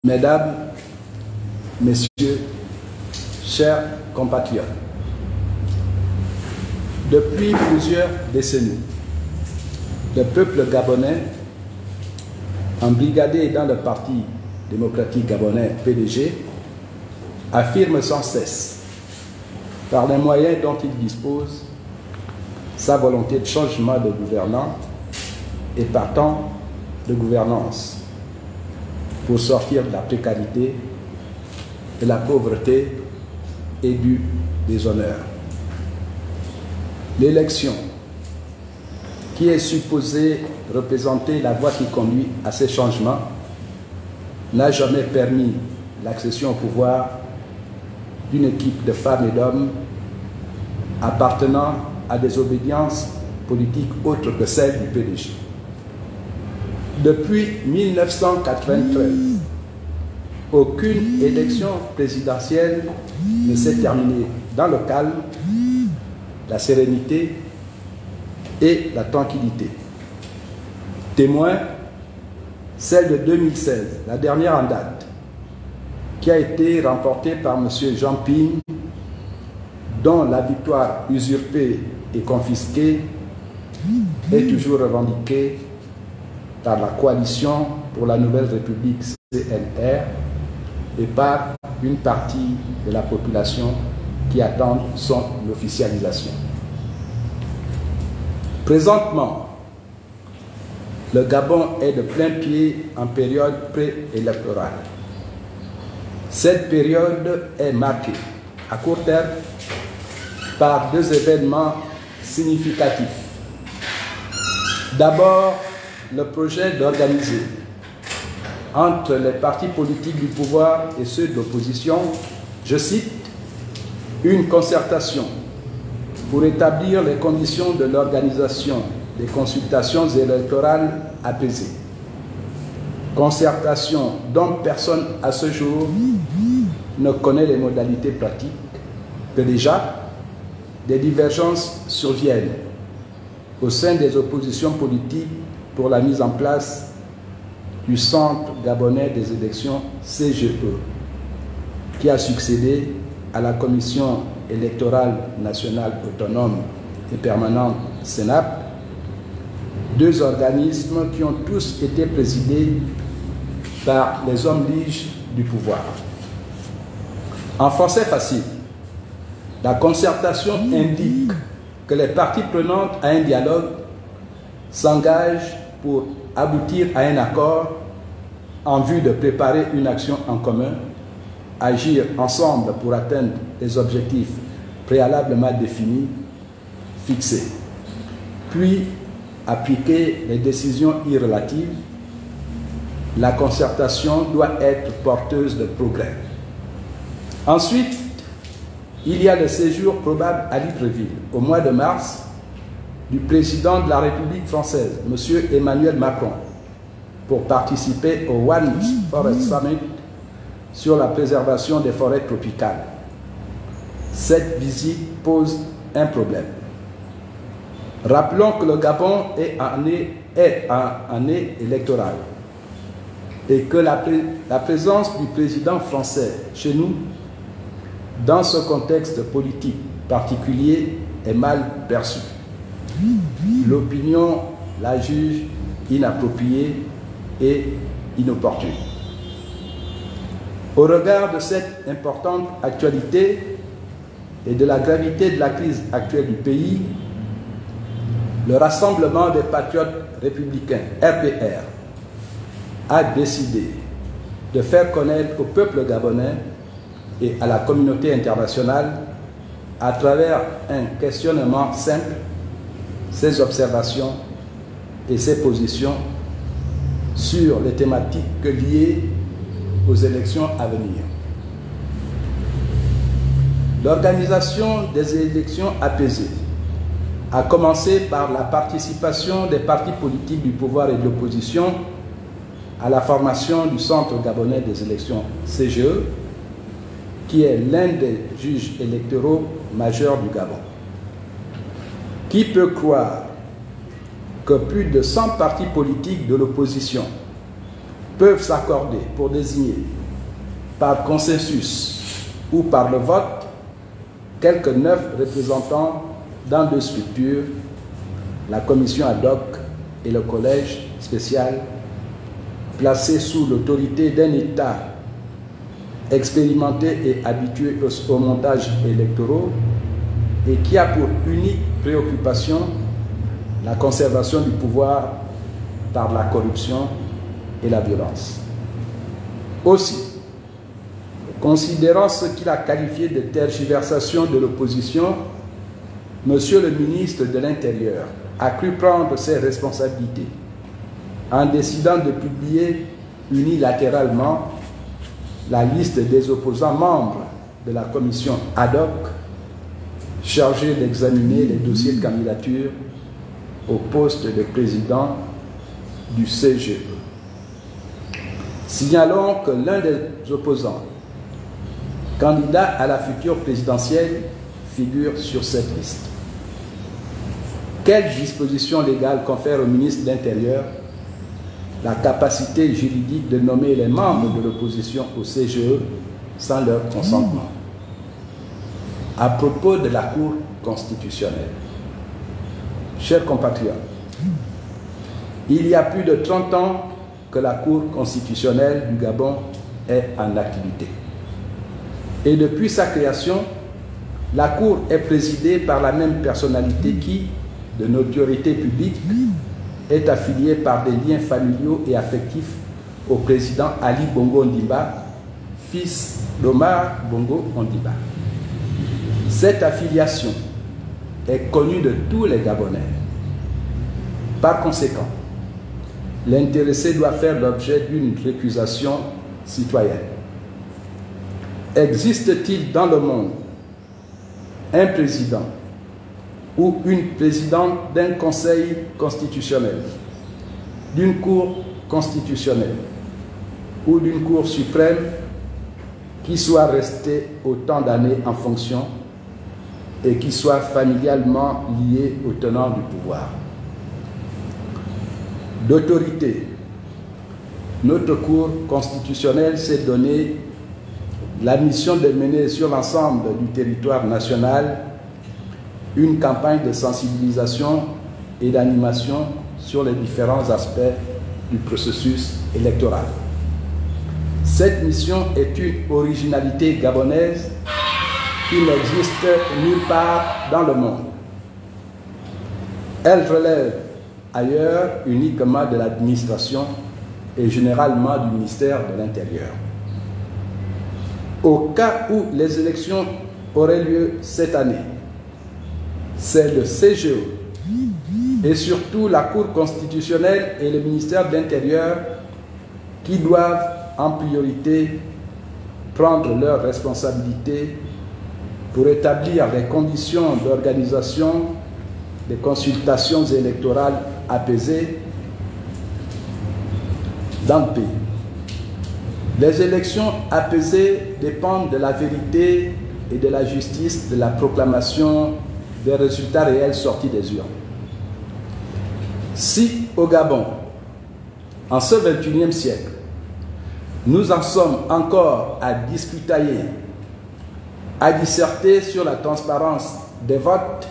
Mesdames, Messieurs, chers compatriotes, depuis plusieurs décennies, le peuple gabonais, embrigadé dans le Parti démocratique gabonais PDG, affirme sans cesse, par les moyens dont il dispose, sa volonté de changement de gouvernance et partant de gouvernance pour sortir de la précarité, de la pauvreté et du déshonneur. L'élection, qui est supposée représenter la voie qui conduit à ces changements, n'a jamais permis l'accession au pouvoir d'une équipe de femmes et d'hommes appartenant à des obédiences politiques autres que celles du PDG. Depuis 1993, aucune élection présidentielle ne s'est terminée dans le calme, la sérénité et la tranquillité. Témoin, celle de 2016, la dernière en date, qui a été remportée par M. Jean Ping, dont la victoire usurpée et confisquée est toujours revendiquée par la coalition pour la Nouvelle République CNR et par une partie de la population qui attend son officialisation. Présentement, le Gabon est de plein pied en période préélectorale. Cette période est marquée, à court terme, par deux événements significatifs. D'abord, le projet d'organiser entre les partis politiques du pouvoir et ceux de l'opposition, je cite, une concertation pour établir les conditions de l'organisation des consultations électorales apaisées. Concertation dont personne à ce jour ne connaît les modalités pratiques, que déjà des divergences surviennent au sein des oppositions politiques pour la mise en place du Centre gabonais des élections CGE, qui a succédé à la Commission électorale nationale autonome et permanente CENAP, deux organismes qui ont tous été présidés par les hommes liges du pouvoir. En français facile, la concertation indique que les parties prenantes à un dialogue s'engagent pour aboutir à un accord en vue de préparer une action en commun, agir ensemble pour atteindre les objectifs préalablement définis, fixés, puis appliquer les décisions irrelatives. La concertation doit être porteuse de progrès. Ensuite, il y a le séjour probable à Libreville, au mois de mars, du président de la République française, M. Emmanuel Macron, pour participer au One Forest Summit sur la préservation des forêts tropicales. Cette visite pose un problème. Rappelons que le Gabon est en année électorale et que la présence du président français chez nous, dans ce contexte politique particulier, est mal perçue. L'opinion la juge inappropriée et inopportune. Au regard de cette importante actualité et de la gravité de la crise actuelle du pays, le Rassemblement des patriotes républicains, RPR, a décidé de faire connaître au peuple gabonais et à la communauté internationale, à travers un questionnement simple, ses observations et ses positions sur les thématiques liées aux élections à venir. L'organisation des élections apaisées a commencé par la participation des partis politiques du pouvoir et de l'opposition à la formation du Centre gabonais des élections CGE, qui est l'un des juges électoraux majeurs du Gabon. Qui peut croire que plus de 100 partis politiques de l'opposition peuvent s'accorder pour désigner par consensus ou par le vote quelques 9 représentants dans 2 structures, la commission ad hoc et le collège spécial, placés sous l'autorité d'un État expérimenté et habitué au montage électoraux et qui a pour unique préoccupation la conservation du pouvoir par la corruption et la violence. Aussi, considérant ce qu'il a qualifié de tergiversation de l'opposition, Monsieur le ministre de l'Intérieur a cru prendre ses responsabilités en décidant de publier unilatéralement la liste des opposants membres de la commission ad hoc chargée d'examiner les dossiers de candidature au poste de président du CGE. Signalons que l'un des opposants, candidat à la future présidentielle, figure sur cette liste. Quelle disposition légale confère au ministre de l'Intérieur la capacité juridique de nommer les membres de l'opposition au CGE sans leur consentement? À propos de la Cour constitutionnelle, chers compatriotes, il y a plus de 30 ans que la Cour constitutionnelle du Gabon est en activité. Et depuis sa création, la Cour est présidée par la même personnalité qui, de notoriété publique, est affiliée par des liens familiaux et affectifs au président Ali Bongo Ondimba, fils d'Omar Bongo Ondimba. Cette affiliation est connue de tous les Gabonais. Par conséquent, l'intéressé doit faire l'objet d'une récusation citoyenne. Existe-t-il dans le monde un président ou une présidente d'un conseil constitutionnel, d'une cour constitutionnelle ou d'une cour suprême qui soit resté autant d'années en fonction et qui soit familialement lié au tenant du pouvoir? D'autorité, notre Cour constitutionnelle s'est donné la mission de mener sur l'ensemble du territoire national une campagne de sensibilisation et d'animation sur les différents aspects du processus électoral. Cette mission est une originalité gabonaise qui n'existe nulle part dans le monde. Elle relève ailleurs uniquement de l'administration et généralement du ministère de l'Intérieur. Au cas où les élections auraient lieu cette année, c'est le CGE et surtout la Cour constitutionnelle et le ministère de l'Intérieur qui doivent en priorité prendre leurs responsabilités pour établir les conditions d'organisation des consultations électorales apaisées dans le pays. Les élections apaisées dépendent de la vérité et de la justice de la proclamation des résultats réels sortis des urnes. Si au Gabon, en ce XXIe siècle, nous en sommes encore à discutailler, à disserter sur la transparence des votes,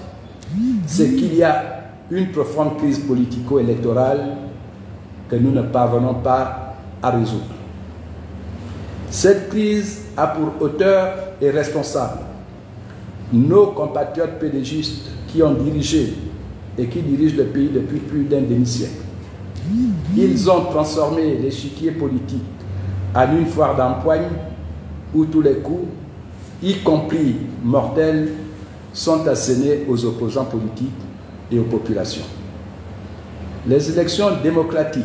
c'est qu'il y a une profonde crise politico-électorale que nous ne parvenons pas à résoudre. Cette crise a pour auteur et responsable nos compatriotes pédégistes qui ont dirigé et qui dirigent le pays depuis plus d'un demi-siècle. Ils ont transformé l'échiquier politique en une foire d'empoigne où tous les coups, y compris mortels, sont assénés aux opposants politiques et aux populations. Les élections démocratiques,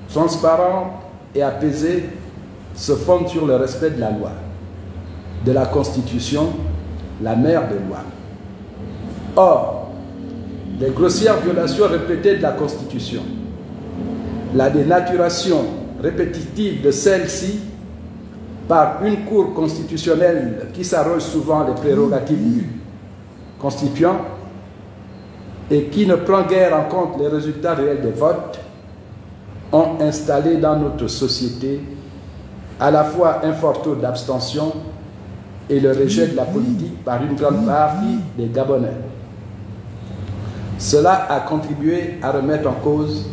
transparentes et apaisées se fondent sur le respect de la loi, de la Constitution, la mère des lois. Or, les grossières violations répétées de la Constitution, la dénaturation répétitive de celle-ci par une Cour constitutionnelle qui s'arroge souvent les prérogatives du constituant et qui ne prend guère en compte les résultats réels des votes, ont installé dans notre société à la fois un fort taux d'abstention et le rejet de la politique par une grande partie des Gabonais. Cela a contribué à remettre en cause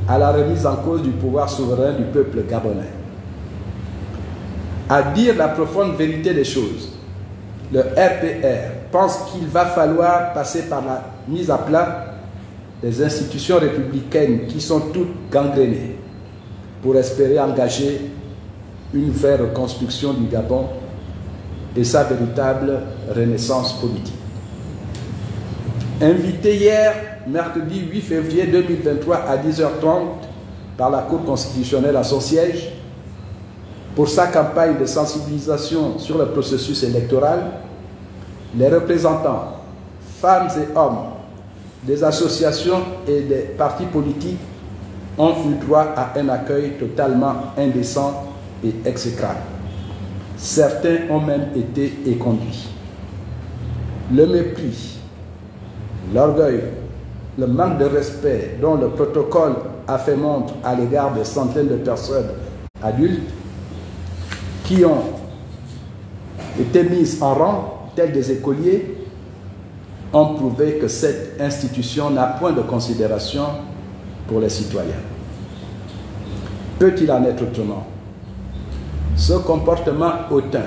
la remise en cause du pouvoir souverain du peuple gabonais. À dire la profonde vérité des choses, le RPR pense qu'il va falloir passer par la mise à plat des institutions républicaines qui sont toutes gangrénées pour espérer engager une vraie reconstruction du Gabon et sa véritable renaissance politique. Invité hier, mercredi 8 février 2023 à 10h30 par la Cour constitutionnelle à son siège pour sa campagne de sensibilisation sur le processus électoral, les représentants, femmes et hommes, des associations et des partis politiques ont eu droit à un accueil totalement indécent et exécrable. Certains ont même été éconduits. Le mépris, l'orgueil, le manque de respect dont le protocole a fait montre à l'égard des centaines de personnes adultes qui ont été mises en rang, tels des écoliers, ont prouvé que cette institution n'a point de considération pour les citoyens. Peut-il en être autrement? Ce comportement hautain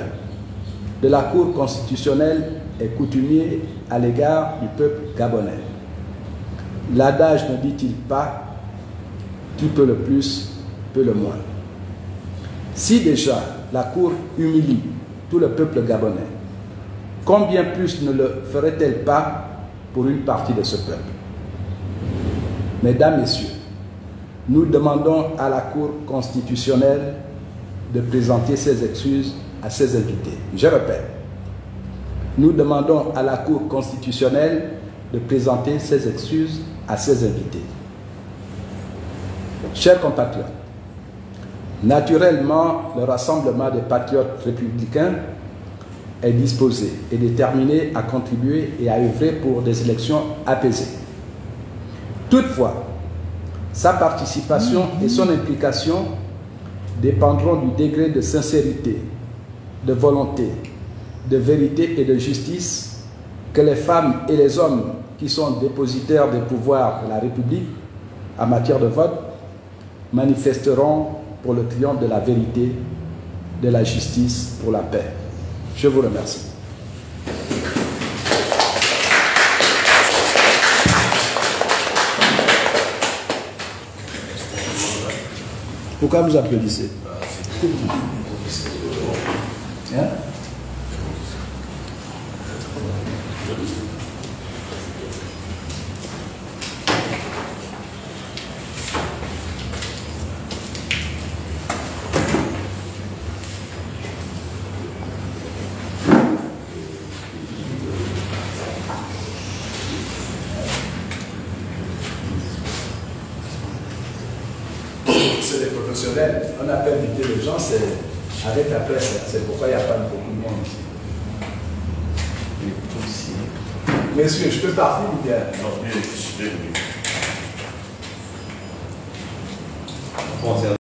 de la Cour constitutionnelle est coutumier à l'égard du peuple gabonais. L'adage ne dit-il pas « qui peut le plus, peut le moins ». Si déjà la Cour humilie tout le peuple gabonais, combien plus ne le ferait-elle pas pour une partie de ce peuple? Mesdames, Messieurs, nous demandons à la Cour constitutionnelle de présenter ses excuses à ses invités. Je répète, nous demandons à la Cour constitutionnelle de présenter ses excuses à ses invités. Chers compatriotes, naturellement, le Rassemblement des patriotes républicains est disposé et déterminé à contribuer et à œuvrer pour des élections apaisées. Toutefois, sa participation et son implication dépendront du degré de sincérité, de volonté, de vérité et de justice que les femmes et les hommes qui sont dépositaires des pouvoirs de la République en matière de vote manifesteront pour le triomphe de la vérité, de la justice, pour la paix. Je vous remercie. Pourquoi vous applaudissez? Hein? C'est des professionnels. On n'a pas invité les gens, c'est avec la presse. C'est pourquoi il n'y a pas beaucoup de monde ici. Messieurs, je peux partir ou bien? Non, bien.